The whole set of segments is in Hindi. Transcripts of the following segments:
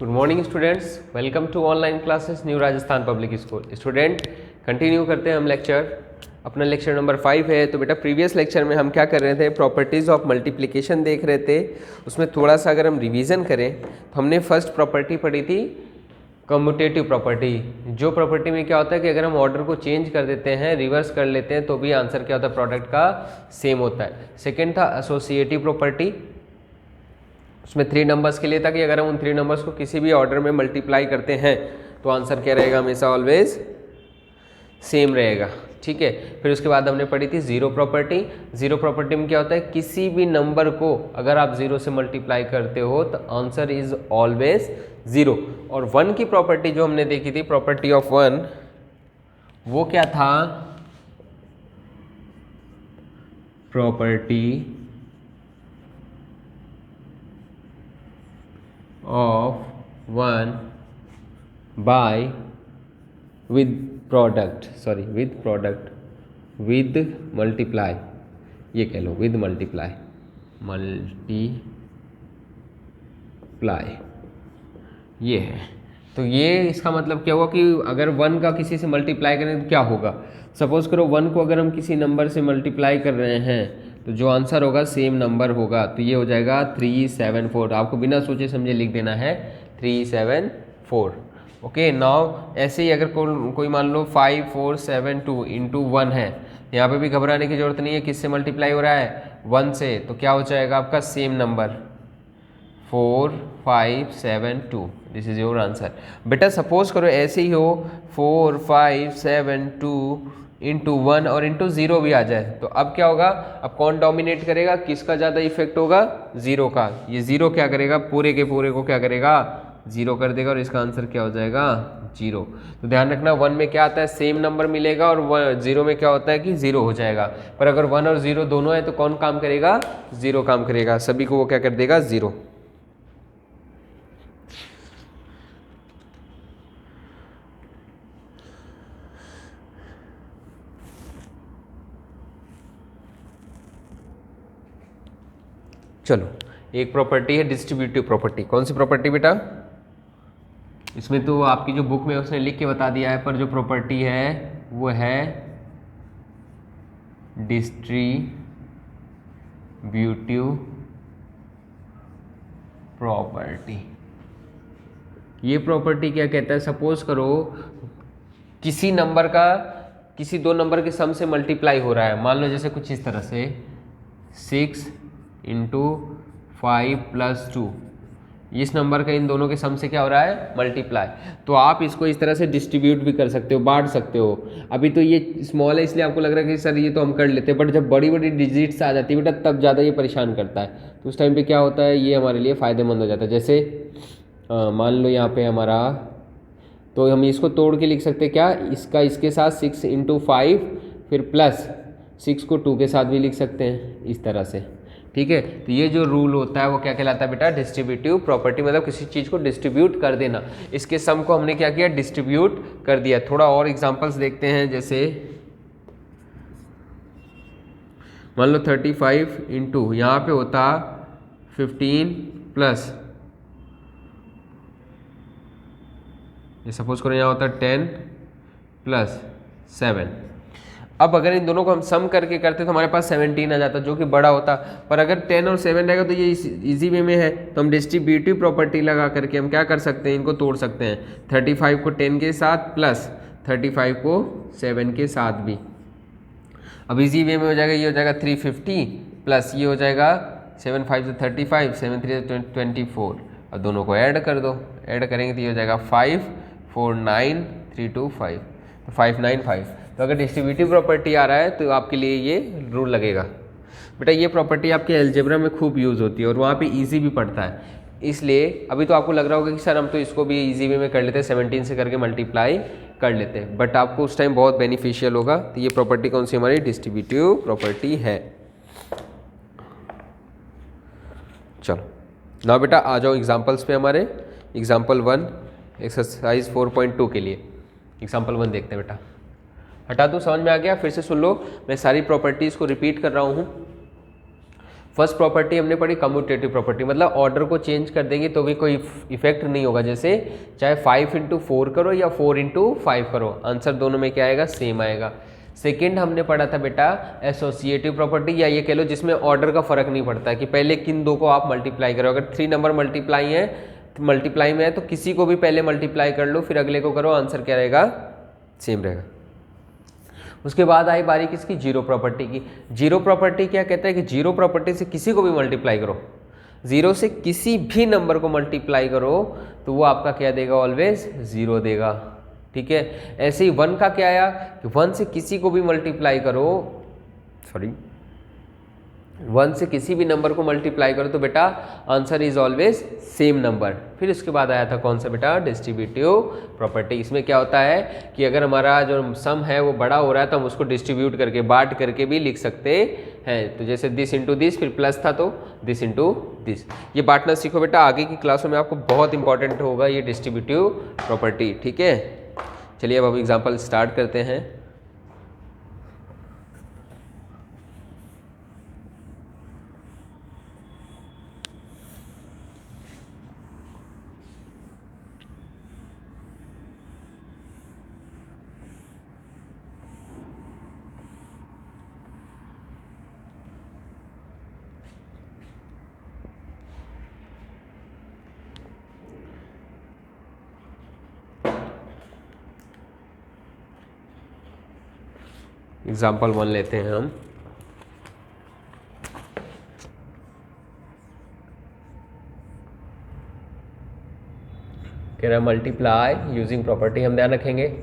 Good morning students, welcome to online classes new Rajasthan public school. Student continue करते हैं हम लेक्चर, अपना लेक्चर नंबर 5 है। तो बेटा प्रीवियस लेक्चर में हम क्या कर रहे थे, प्रॉपर्टीज़ ऑफ मल्टीप्लिकेशन देख रहे थे। उसमें थोड़ा सा अगर हम रिवीजन करें तो हमने फर्स्ट प्रॉपर्टी पढ़ी थी कम्यूटेटिव प्रॉपर्टी। जो प्रॉपर्टी में क्या होता है कि अगर हम ऑर्डर को चेंज कर देते हैं, रिवर्स कर लेते हैं, तो भी आंसर क्या होता है, प्रोडक्ट का सेम होता है। सेकेंड था एसोसिएटिव प्रॉपर्टी, उसमें 3 नंबर्स के लिए था कि अगर हम उन 3 नंबर्स को किसी भी ऑर्डर में मल्टीप्लाई करते हैं तो आंसर क्या रहेगा, हमेशा ऑलवेज सेम रहेगा। ठीक है। फिर उसके बाद हमने पढ़ी थी जीरो प्रॉपर्टी। जीरो प्रॉपर्टी में क्या होता है, किसी भी नंबर को अगर आप जीरो से मल्टीप्लाई करते हो तो आंसर इज ऑलवेज जीरो। और वन की प्रॉपर्टी जो हमने देखी थी, प्रॉपर्टी ऑफ वन, वो क्या था, property of one by with product, sorry with product, with multiply, ये कह लो विद मल्टीप्लाई, मल्टीप्लाई ये है। तो ये इसका मतलब क्या हुआ कि अगर वन का किसी से मल्टीप्लाई करें तो क्या होगा, सपोज करो वन को अगर हम किसी नंबर से मल्टीप्लाई कर रहे हैं तो जो आंसर होगा सेम नंबर होगा। तो ये हो जाएगा 374। आपको बिना सोचे समझे लिख देना है 374। ओके। नाउ ऐसे ही अगर कोई मान लो 5472 इंटू 1 है, यहाँ पे भी घबराने की जरूरत नहीं है। किससे मल्टीप्लाई हो रहा है, 1 से, तो क्या हो जाएगा आपका same number 4572। This is your answer. बेटा सपोज करो ऐसे ही हो 4572 इंटू 1 और इंटू 0 भी आ जाए, तो अब क्या होगा, अब कौन डोमिनेट करेगा, किसका ज़्यादा इफेक्ट होगा, जीरो का। ये जीरो क्या करेगा, पूरे के पूरे को क्या करेगा, जीरो कर देगा, और इसका आंसर क्या हो जाएगा, जीरो। तो ध्यान रखना, 1 में क्या आता है, सेम नंबर मिलेगा, और 0 में क्या होता है कि जीरो हो जाएगा। पर अगर 1 और 0 दोनों है तो कौन काम करेगा, जीरो काम करेगा, सभी को वो क्या कर देगा, जीरो। चलो, एक प्रॉपर्टी है डिस्ट्रीब्यूटिव प्रॉपर्टी। कौन सी प्रॉपर्टी बेटा, इसमें तो आपकी जो बुक में उसने लिख के बता दिया है, पर जो प्रॉपर्टी है वो है डिस्ट्रीब्यूटिव प्रॉपर्टी। ये प्रॉपर्टी क्या कहता है, सपोज करो किसी नंबर का किसी दो नंबर के सम से मल्टीप्लाई हो रहा है। मान लो जैसे कुछ इस तरह से 6 इंटू 5 प्लस 2, इस नंबर का इन दोनों के सम से क्या हो रहा है, मल्टीप्लाई। तो आप इसको इस तरह से डिस्ट्रीब्यूट भी कर सकते हो, बांट सकते हो। अभी तो ये स्मॉल है इसलिए आपको लग रहा है कि सर ये तो हम कर लेते हैं, बट जब बड़ी बड़ी डिजिट्स आ जाती है बेटा तब ज़्यादा ये परेशान करता है। तो उस टाइम पे क्या होता है, ये हमारे लिए फ़ायदेमंद हो जाता है। जैसे मान लो यहाँ पे हमारा, तो हम इसको तोड़ के लिख सकते हैं क्या, इसका इसके साथ 6 इंटू 5, फिर प्लस 6 को 2 के साथ भी लिख सकते हैं इस तरह से। ठीक है। तो ये जो रूल होता है वो क्या कहलाता है बेटा, डिस्ट्रीब्यूटिव प्रॉपर्टी, मतलब किसी चीज़ को डिस्ट्रीब्यूट कर देना। इसके सम को हमने क्या किया, डिस्ट्रीब्यूट कर दिया। थोड़ा और एग्जांपल्स देखते हैं, जैसे मान लो 35 इंटू यहाँ पे होता 15 प्लस, ये सपोज करो यहाँ होता 10 प्लस 7। अब अगर इन दोनों को हम सम करके करते तो हमारे पास 17 आ जाता, जो कि बड़ा होता। पर अगर 10 और 7 रहेगा तो ये इजी वे में है, तो हम डिस्ट्रीब्यूटिव प्रॉपर्टी लगा करके हम क्या कर सकते हैं, इनको तोड़ सकते हैं। 35 को 10 के साथ प्लस 35 को 7 के साथ भी। अब इजी वे में हो जाएगा, ये हो जाएगा 350 प्लस ये हो जाएगा 7 5 से 35, 7 3 से 24। अब दोनों को ऐड कर दो, ऐड करेंगे तो ये हो जाएगा 549,325, तो 595। तो अगर डिस्ट्रीब्यूटिव प्रॉपर्टी आ रहा है तो आपके लिए ये रूल लगेगा। बेटा ये प्रॉपर्टी आपके अलजेब्रा में खूब यूज़ होती है और वहाँ पे इजी भी पड़ता है। इसलिए अभी तो आपको लग रहा होगा कि सर हम तो इसको भी इजी वे में कर लेते हैं, 17 से करके मल्टीप्लाई कर लेते हैं, बट आपको उस टाइम बहुत बेनिफिशियल होगा। तो ये प्रॉपर्टी कौन सी हमारी डिस्ट्रीब्यूटिव प्रॉपर्टी है। चलो ना बेटा आ जाओ एग्जाम्पल्स पे हमारे। एग्जाम्पल 1 एक्सरसाइज 4.2 के लिए एग्जाम्पल 1 देखते हैं बेटा। हटा दूँ, समझ में आ गया, फिर से सुन लो, मैं सारी प्रॉपर्टीज़ को रिपीट कर रहा हूँ। फर्स्ट प्रॉपर्टी हमने पढ़ी कम्यूटेटिव प्रॉपर्टी, मतलब ऑर्डर को चेंज कर देंगे तो भी कोई इफेक्ट नहीं होगा, जैसे चाहे 5 इंटू 4 करो या 4 इंटू 5 करो, आंसर दोनों में क्या आएगा, सेम आएगा। सेकेंड हमने पढ़ा था बेटा एसोसिएटिव प्रॉपर्टी, या ये कह लो जिसमें ऑर्डर का फर्क नहीं पड़ता कि पहले किन दो को आप मल्टीप्लाई करो। अगर 3 नंबर मल्टीप्लाई में है तो किसी को भी पहले मल्टीप्लाई कर लो फिर अगले को करो, आंसर क्या रहेगा, सेम रहेगा। उसके बाद आई बारी किसकी, जीरो प्रॉपर्टी की। जीरो प्रॉपर्टी क्या कहता है कि जीरो प्रॉपर्टी से किसी को भी मल्टीप्लाई करो, जीरो से किसी भी नंबर को मल्टीप्लाई करो तो वो आपका क्या देगा, ऑलवेज जीरो देगा। ठीक है, ऐसे ही वन का क्या आया कि वन से किसी को भी मल्टीप्लाई करो, वन से किसी भी नंबर को मल्टीप्लाई करो तो बेटा answer is always same number. फिर उसके बाद आया था कौन सा बेटा, डिस्ट्रीब्यूटिव प्रॉपर्टी। इसमें क्या होता है कि अगर हमारा जो सम है वो बड़ा हो रहा है तो हम उसको डिस्ट्रीब्यूट करके बांट करके भी लिख सकते हैं। तो जैसे दिस इंटू दिस, फिर प्लस था तो दिस इंटू दिस, ये बांटना सीखो बेटा, आगे की क्लासों में आपको बहुत इंपॉर्टेंट होगा ये डिस्ट्रीब्यूटिव प्रॉपर्टी। ठीक है, चलिए अब हम एग्जाम्पल स्टार्ट करते हैं। एग्जाम्पल 1 लेते हैं हम। कह रहा है मल्टीप्लाई यूजिंग प्रॉपर्टी, हम ध्यान रखेंगे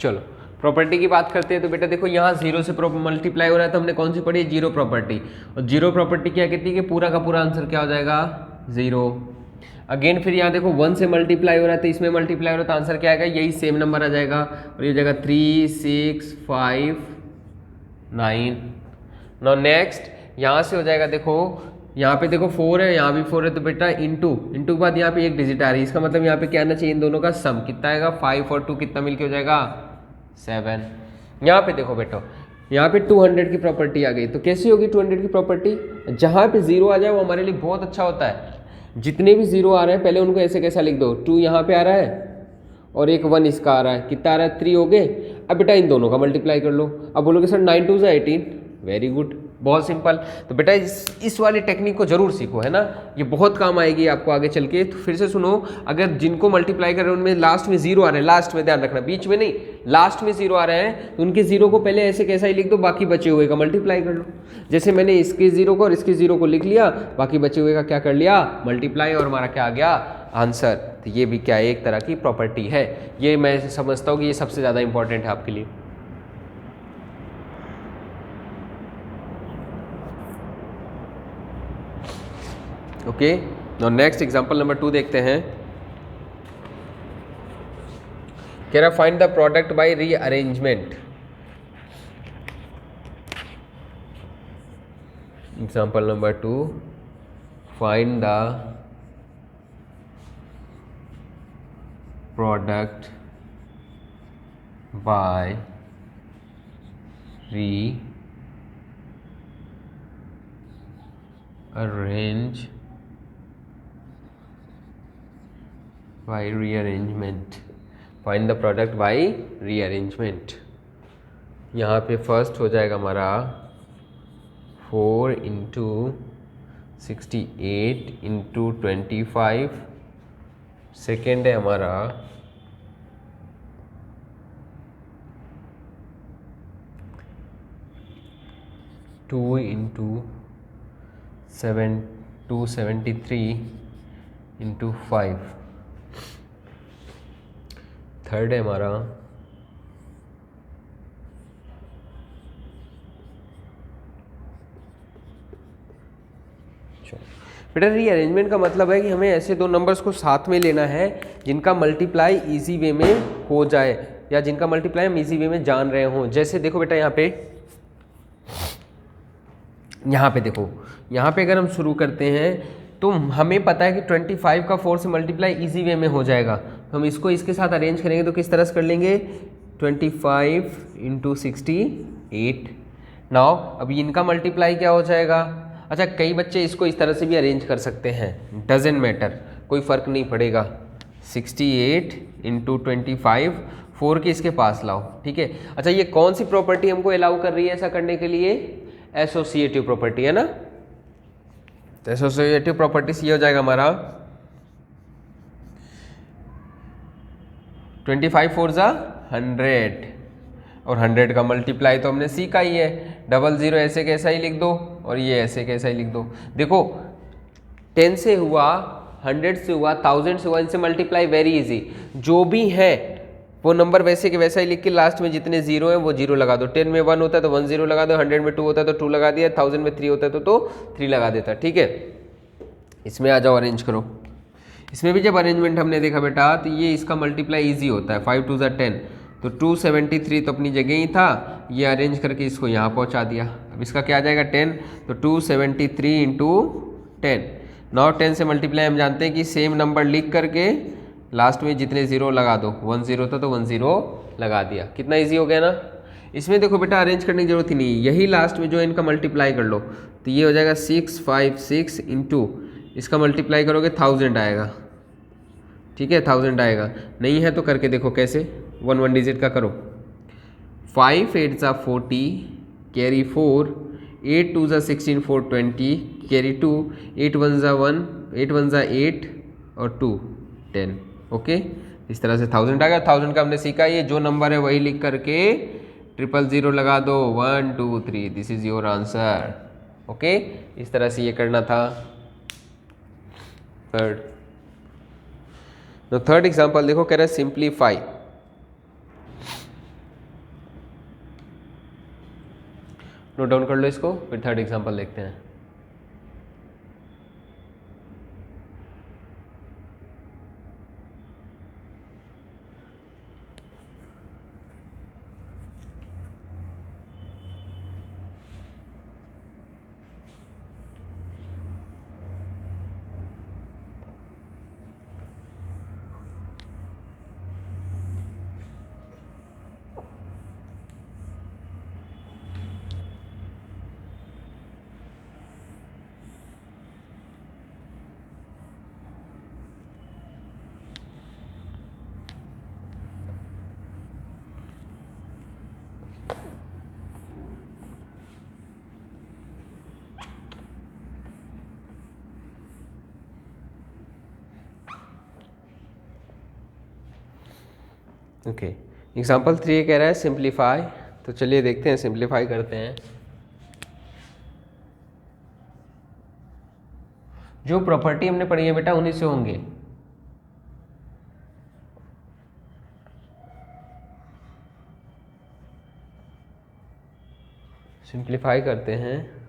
चलो प्रॉपर्टी की बात करते हैं। तो बेटा देखो यहाँ जीरो से मल्टीप्लाई हो रहा है तो हमने कौन सी पढ़ी, जीरो प्रॉपर्टी। और जीरो प्रॉपर्टी क्या कहती है कि पूरा का पूरा आंसर क्या हो जाएगा, जीरो। अगेन फिर यहाँ देखो 1 से मल्टीप्लाई हो रहा है तो इसमें मल्टीप्लाई हो रहा है तो आंसर क्या आएगा, यही सेम नंबर आ जाएगा। और ये जगह 3 6 5 9। नाउ नेक्स्ट यहाँ से हो जाएगा, देखो यहाँ पे देखो 4 है, यहाँ भी 4 है, तो बेटा इंटू के बाद यहाँ पे एक डिजिट आ रही है, इसका मतलब यहाँ पे क्या आना चाहिए, इन दोनों का सम कितना आएगा, 5 और 2 कितना मिलके हो जाएगा, 7। यहाँ पे देखो बेटा यहाँ पे 200 की प्रॉपर्टी आ गई, तो कैसी होगी 200 की प्रॉपर्टी, जहाँ पे जीरो आ जाए वो हमारे लिए बहुत अच्छा होता है। जितने भी जीरो आ रहे हैं पहले उनको ऐसे कैसा लिख दो, 2 यहाँ पे आ रहा है और एक 1 इसका आ रहा है, कितना आ रहा है, 3 हो गए। अब बेटा इन दोनों का मल्टीप्लाई कर लो। अब बोलोगे सर 9 2 ज़ा 18, वेरी गुड, बहुत सिंपल। तो बेटा इस वाली टेक्निक को जरूर सीखो, है ना, ये बहुत काम आएगी आपको आगे चल के। तो फिर से सुनो, अगर जिनको मल्टीप्लाई कर रहे हैं उनमें लास्ट में जीरो आ रहे हैं, लास्ट में ध्यान रखना, बीच में नहीं, लास्ट में जीरो आ रहे हैं, तो उनके जीरो को पहले ऐसे कैसा ही लिख दो, बाकी बचे हुए का मल्टीप्लाई कर लो। जैसे मैंने इसके जीरो को और इसके जीरो को लिख लिया, बाकी बचे हुए का क्या कर लिया, मल्टीप्लाई, और हमारा क्या आ गया, आंसर। तो ये भी क्या है, एक तरह की प्रॉपर्टी है। ये मैं समझता हूँ कि ये सबसे ज़्यादा इंपॉर्टेंट है आपके लिए। Okay, now next example number 2 देखते हैं। कह रहा find the product by rearrangement. Example number 2, find the product by arrange by rearrangement, find the product by rearrangement। यहाँ पे फर्स्ट हो जाएगा हमारा 4 इंटू 68 इंटू 25, सेकेंड है हमारा 2 इंटू 273 इंटू 5, थर्ड है हमारा 4। बेटा रीअरेंजमेंट का मतलब है कि हमें ऐसे दो नंबर्स को साथ में लेना है जिनका मल्टीप्लाई इजी वे में हो जाए, या जिनका मल्टीप्लाई हम इजी वे में जान रहे हों। जैसे देखो बेटा यहाँ पे देखो, यहाँ पे अगर हम शुरू करते हैं तो हमें पता है कि 25 का 4 से मल्टीप्लाई इजी वे में हो जाएगा। हम इसको इसके साथ अरेंज करेंगे तो किस तरह से कर लेंगे, 25 इंटू 68। नाउ अब इनका मल्टीप्लाई क्या हो जाएगा। अच्छा, कई बच्चे इसको इस तरह से भी अरेंज कर सकते हैं, डजेंट मैटर, कोई फ़र्क नहीं पड़ेगा। 68 इंटू 25, 4 के इसके पास लाओ, ठीक है। अच्छा, ये कौन सी प्रॉपर्टी हमको अलाउ कर रही है ऐसा करने के लिए, एसोसिएटिव प्रॉपर्टी है ना। तो एसोसिएटिव प्रॉपर्टी से ये हो जाएगा हमारा 25 4 ज़ा 100, और 100 का मल्टीप्लाई तो हमने सीखा ही है, 00 ऐसे कैसा ही लिख दो और ये ऐसे कैसा ही लिख दो। देखो 10 से हुआ, 100 से हुआ, 1000 से हुआ, इनसे मल्टीप्लाई वेरी इजी। जो भी है वो नंबर वैसे के वैसा ही लिख के लास्ट में जितने जीरो हैं वो जीरो लगा दो। 10 में 1 होता है तो 1 0 लगा दो, 100 में 2 होता है तो 2 लगा दिया, 1000 में 3 होता है तो 3 लगा देता, ठीक है। इसमें आ जाओ, अरेंज करो। इसमें भी जब अरेंजमेंट हमने देखा बेटा तो ये इसका मल्टीप्लाई ईजी होता है, 5 2 ज़ा 10, तो 273 तो अपनी जगह ही था, ये अरेंज करके इसको यहाँ पहुँचा दिया। अब इसका क्या आ जाएगा 10, तो 273 इंटू 10। नाउ 10 से मल्टीप्लाई हम जानते हैं कि सेम नंबर लिख करके लास्ट में जितने जीरो लगा दो, 1 0 था तो 1 0 लगा दिया। कितना इजी हो गया ना। इसमें देखो बेटा अरेंज करने की जरूरत ही नहीं, यही लास्ट में जो इनका मल्टीप्लाई कर लो तो ये हो जाएगा 656 इंटू, इसका मल्टीप्लाई करोगे 1000 आएगा, ठीक है, 1000 आएगा। नहीं है तो करके देखो कैसे, 1 डिजिट का करो। 5 8 ज़ा 40, कैरी 4, 8 2 ज़ा 16 4 20, कैरी 2, 8 1 ज़ा 1, 8 1 ज़ा 8 और 2 10, ओके। इस तरह से 1000 आ गया। 1000 का हमने सीखा, ये जो नंबर है वही लिख करके 000 लगा दो, 1 2 3, this is your answer, okay. इस तरह से ये करना था। थर्ड एग्जांपल देखो, कह रहा है सिंप्लीफाई। नोट डाउन कर लो इसको, फिर थर्ड एग्जांपल देखते हैं। ओके, एग्जाम्पल 3 कह रहा है सिंप्लीफाई, तो चलिए देखते हैं, सिंप्लीफाई करते हैं। जो प्रॉपर्टी हमने पढ़ी है बेटा उन्हीं से होंगे। सिंप्लीफाई करते हैं।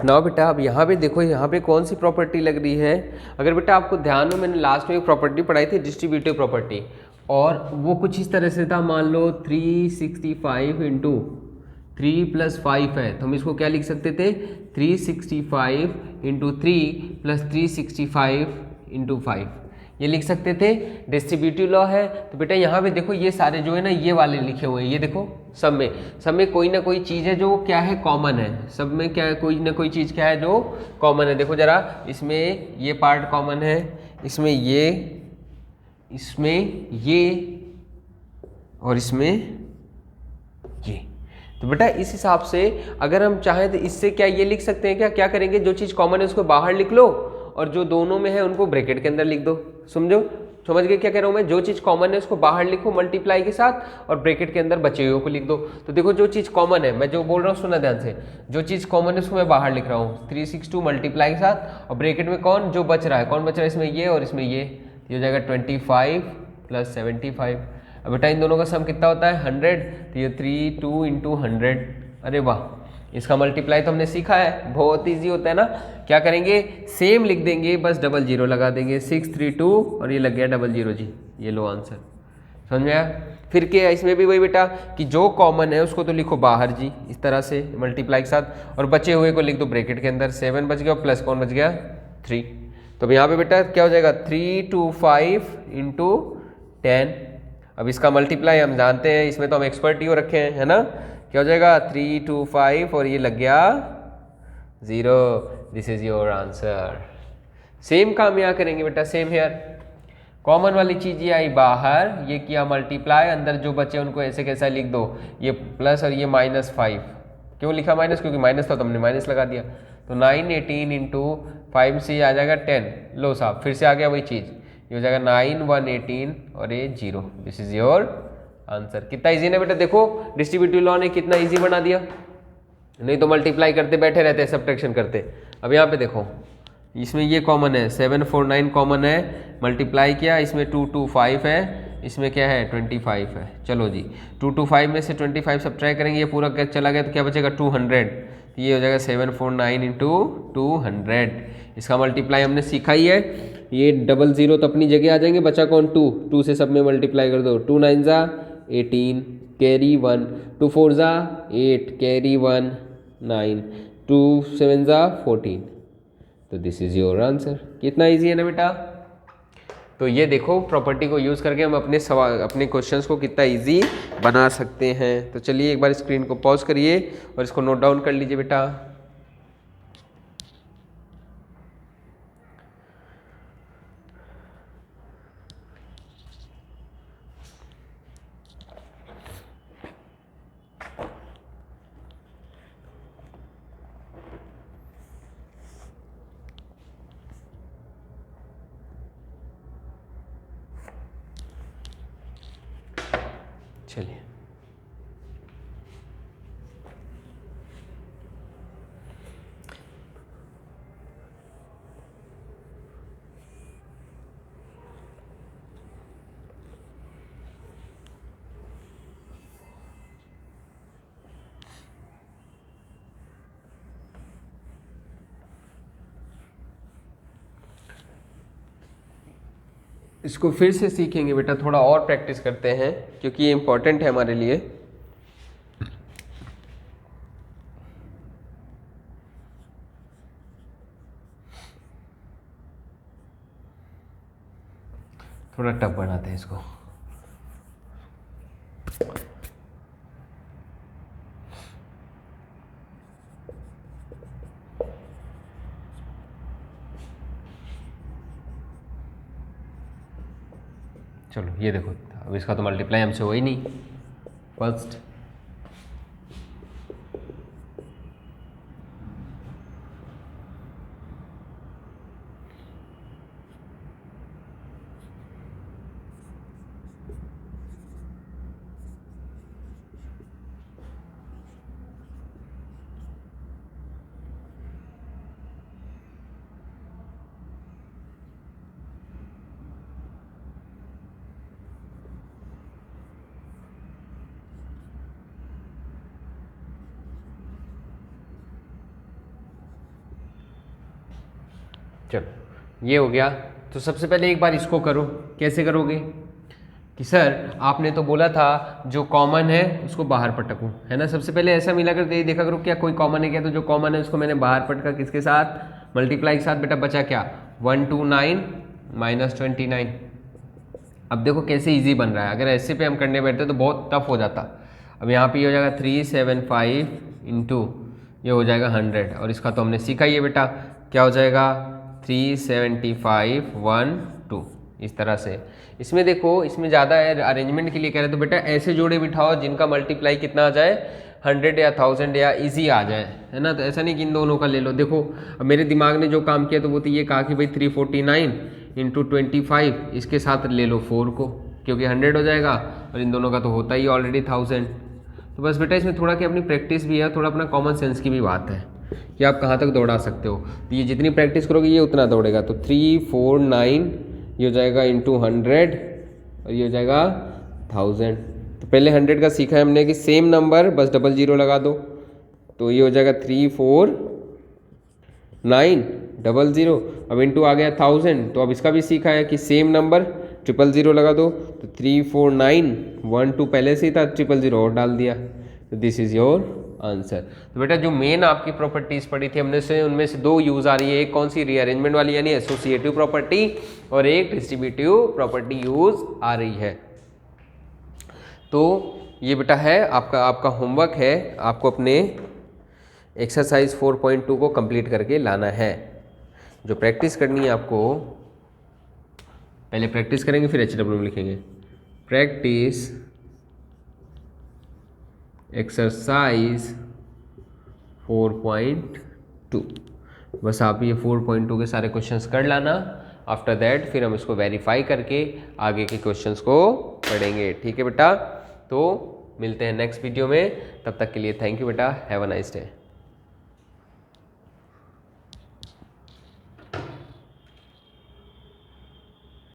ना बेटा अब यहाँ पे देखो, यहाँ पे कौन सी प्रॉपर्टी लग रही है। अगर बेटा आपको ध्यान हो, मैंने लास्ट में एक प्रॉपर्टी पढ़ाई थी डिस्ट्रीब्यूटिव प्रॉपर्टी, और वो कुछ इस तरह से था। मान लो 365 इंटू 3 + 5 है, तो हम इसको क्या लिख सकते थे, 365 इंटू 3 प्लस 365 इंटू 5, ये लिख सकते थे। डिस्ट्रीब्यूटिव लॉ है। तो बेटा यहाँ पे देखो ये सारे जो है ना ये वाले लिखे हुए हैं, ये देखो सब में कोई ना कोई चीज़ है जो क्या है, कॉमन है। सब में क्या है, कोई ना कोई चीज़ क्या है जो कॉमन है। देखो जरा, इसमें ये पार्ट कॉमन है, इसमें ये और इसमें ये। तो बेटा इस हिसाब से अगर हम चाहें तो इससे क्या ये लिख सकते हैं, क्या करेंगे, जो चीज़ कॉमन है उसको बाहर लिख लो और जो दोनों में है उनको ब्रैकेट के अंदर लिख दो। समझ गए क्या कह रहा हूँ मैं। जो चीज़ कॉमन है उसको बाहर लिखो मल्टीप्लाई के साथ, और ब्रैकेट के अंदर बचे हुए को लिख दो। तो देखो जो चीज़ कॉमन है, मैं जो बोल रहा हूँ सुना ध्यान से, जो चीज़ कॉमन है उसको मैं बाहर लिख रहा हूँ 362 मल्टीप्लाई के साथ, और ब्रैकेट में कौन जो बच रहा है, कौन बच रहा है इसमें, ये और इसमें ये हो जाएगा 25 + 75। अब बेटा इन दोनों का सम कितना होता है, 100। तो ये 32 इंटू 100। अरे वाह, इसका मल्टीप्लाई तो हमने सीखा है, बहुत इजी होता है ना। क्या करेंगे, सेम लिख देंगे, बस डबल जीरो लगा देंगे, 632 और ये लग गया डबल जीरो जी, ये लो आंसर। समझ में आया। फिर क्या इसमें भी वही बेटा कि जो कॉमन है उसको तो लिखो बाहर जी, इस तरह से मल्टीप्लाई के साथ, और बचे हुए को लिख दो ब्रैकेट के अंदर। 7 बच गया और प्लस कौन बच गया, 3। तो अब यहाँ पे बेटा क्या हो जाएगा, 325 इंटू 10। अब इसका मल्टीप्लाई हम जानते हैं, इसमें तो हम एक्सपर्ट ही हो रखे हैं, है ना। क्या हो जाएगा, 325 और ये लग गया 0। This is your answer. Same काम यहाँ करेंगे बेटा, सेम हेयर। कॉमन वाली चीज ये आई बाहर, ये किया मल्टीप्लाई, अंदर जो बचे उनको ऐसे कैसा लिख दो, ये प्लस और ये -5। क्यों लिखा माइनस, क्योंकि माइनस था तो हमने माइनस लगा दिया। तो 918 इंटू 5 से आ जाएगा 10। लो साहब, फिर से आ गया वही चीज़, ये हो जाएगा 9 118 और ये 0। This is your answer. कितना इजी ना बेटा, देखो डिस्ट्रीब्यूटिव लॉ ने कितना इजी बना दिया। नहीं तो मल्टीप्लाई करते बैठे रहते, सब्ट्रैक्शन करते। अब यहाँ पे देखो, इसमें ये कॉमन है, 749 कॉमन है, मल्टीप्लाई किया, इसमें 225 है, इसमें क्या है 25 है। चलो जी, 225 में से 25 सब्ट्रैक्ट करेंगे, ये पूरा क्या चला गया तो क्या बचेगा 200। तो ये हो जाएगा 749 इंटू 200। इसका मल्टीप्लाई हमने सीखा ही है। ये डबल जीरो तो अपनी जगह आ जाएंगे, बचा कौन 2 से सब में मल्टीप्लाई कर दो। 2 9 ज़ा 18 कैरी 1, 2 4 ज़ा 8 कैरी 1 9, 2 7 ज़ा 14। तो दिस इज योर आंसर। कितना इजी है ना बेटा। तो ये देखो प्रॉपर्टी को यूज़ करके हम अपने सवाल, अपने क्वेश्चंस को कितना इजी बना सकते हैं। तो चलिए एक बार स्क्रीन को पॉज करिए और इसको नोट डाउन कर लीजिए बेटा। चलिए इसको फिर से सीखेंगे बेटा, थोड़ा और प्रैक्टिस करते हैं क्योंकि ये इम्पोर्टेंट है हमारे लिए। थोड़ा टफ बनाते हैं इसको। चलो ये देखो, अब इसका तो मल्टीप्लाई हमसे हो ही नहीं फर्स्ट। चलो ये हो गया। तो सबसे पहले एक बार इसको करो। कैसे करोगे कि सर आपने तो बोला था जो कॉमन है उसको बाहर पटकूँ, है ना। सबसे पहले ऐसा मिला कर देखा करो क्या कोई कॉमन है क्या, तो जो कॉमन है उसको मैंने बाहर पटका किसके साथ, मल्टीप्लाई के साथ। बेटा बचा क्या 129 माइनस 29। अब देखो कैसे इजी बन रहा है, अगर ऐसे पे हम करने बैठते तो बहुत टफ हो जाता। अब यहाँ पे ये हो जाएगा 375 इंटू ये हो जाएगा 100, और इसका तो हमने सीखा ही है बेटा, क्या हो जाएगा 375 1 2 इस तरह से। इसमें देखो इसमें ज़्यादा अरेंजमेंट के लिए कह रहे तो बेटा ऐसे जोड़े बिठाओ जिनका मल्टीप्लाई कितना आ जाए 100 या 1000 या इजी आ जाए, है ना। तो ऐसा नहीं कि इन दोनों का ले लो। देखो अब मेरे दिमाग ने जो काम किया तो वो तो ये कहा कि भाई 349 इंटू 25 इसके साथ ले लो 4 को, क्योंकि 100 हो जाएगा और इन दोनों का तो होता ही ऑलरेडी 1000। तो बस बेटा इसमें थोड़ा कि अपनी प्रैक्टिस भी है, थोड़ा अपना कॉमन सेंस की भी बात है कि आप कहाँ तक दौड़ा सकते हो। तो ये जितनी प्रैक्टिस करोगे ये उतना दौड़ेगा। तो 349 ये हो जाएगा इंटू 100 और ये हो जाएगा 1000। तो पहले 100 का सीखा है हमने कि सेम नंबर बस डबल जीरो लगा दो, तो ये हो जाएगा 34900। अब इंटू आ गया 1000, तो अब इसका भी सीखा है कि सेम नंबर 000 लगा दो, तो 34912 पहले से ही था, 000 और डाल दिया। तो दिस इज योर आंसर। तो बेटा जो मेन आपकी प्रॉपर्टीज पढ़ी थी हमने से उनमें से दो यूज आ रही है, एक कौन सी रीअरेंजमेंट वाली यानी एसोसिएटिव प्रॉपर्टी, और एक डिस्ट्रीब्यूटिव प्रॉपर्टी यूज आ रही है। तो ये बेटा है आपका होमवर्क है, आपको अपने एक्सरसाइज 4.2 को कंप्लीट करके लाना है। जो प्रैक्टिस करनी है आपको, पहले प्रैक्टिस करेंगे फिर HW में लिखेंगे। प्रैक्टिस एक्सरसाइज 4.2, बस आप ये 4.2 के सारे क्वेश्चंस कर लाना। आफ्टर दैट फिर हम इसको वेरीफाई करके आगे के क्वेश्चंस को पढ़ेंगे, ठीक है बेटा। तो मिलते हैं नेक्स्ट वीडियो में, तब तक के लिए थैंक यू बेटा, हैव अ नाइस डे।